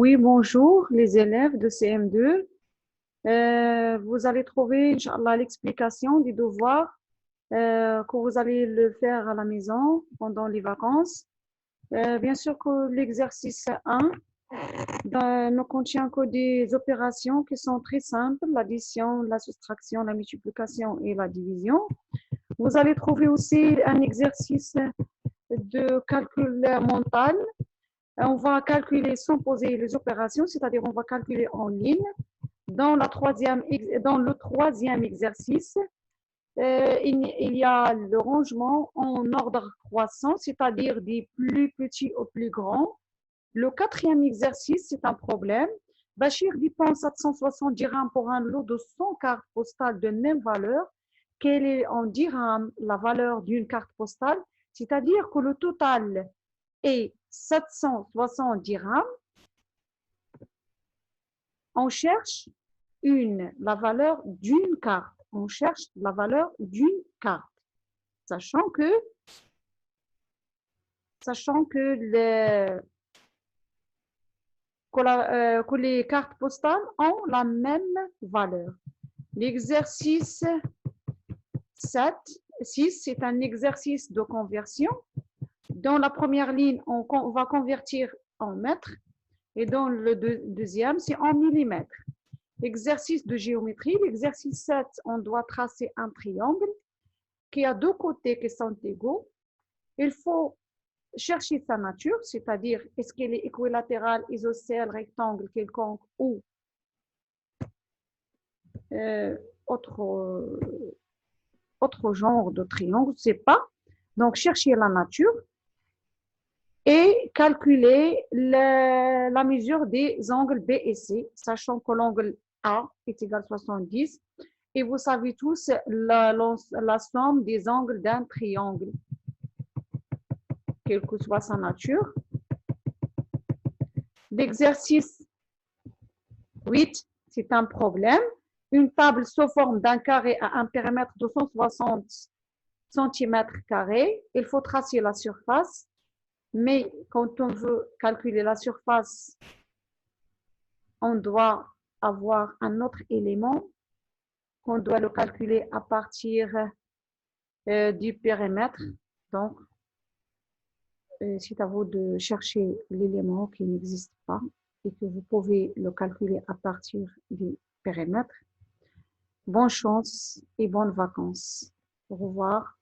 Oui, bonjour les élèves de CM2. Vous allez trouver, Inch'Allah, l'explication du devoir que vous allez le faire à la maison pendant les vacances. Bien sûr que l'exercice 1 ne contient que des opérations qui sont très simples, l'addition, la soustraction, la multiplication et la division. Vous allez trouver aussi un exercice de calcul mental. On va calculer sans poser les opérations, c'est-à-dire on va calculer en ligne. Dans le troisième exercice, il y a le rangement en ordre croissant, c'est-à-dire des plus petits au plus grand. Le quatrième exercice, c'est un problème. Bachir dépense 760 dirhams pour un lot de 100 cartes postales de même valeur. Quelle est en dirhams la valeur d'une carte postale? C'est-à-dire que le total est 760 dirhams. On cherche la valeur d'une carte. On cherche la valeur d'une carte. Sachant que, que les cartes postales ont la même valeur. L'exercice 6, c'est un exercice de conversion. Dans la première ligne, on va convertir en mètres. Et dans le deuxième, c'est en millimètres. Exercice de géométrie. L'exercice 7, on doit tracer un triangle qui a deux côtés qui sont égaux. Il faut chercher sa nature, c'est-à-dire est-ce qu'elle est équilatérale, isocèle, rectangle, quelconque ou autre, autre genre de triangle, je ne sais pas. Donc, chercher la nature et calculer la mesure des angles B et C, sachant que l'angle A est égal à 70. Et vous savez tous la somme des angles d'un triangle, quelle que soit sa nature. L'exercice 8, c'est un problème. Une table sous forme d'un carré à un périmètre de 160 cm². Il faut tracer la surface. Mais quand on veut calculer la surface, on doit avoir un autre élément qu'on doit le calculer à partir du périmètre. Donc, c'est à vous de chercher l'élément qui n'existe pas et que vous pouvez le calculer à partir du périmètre. Bonne chance et bonnes vacances. Au revoir.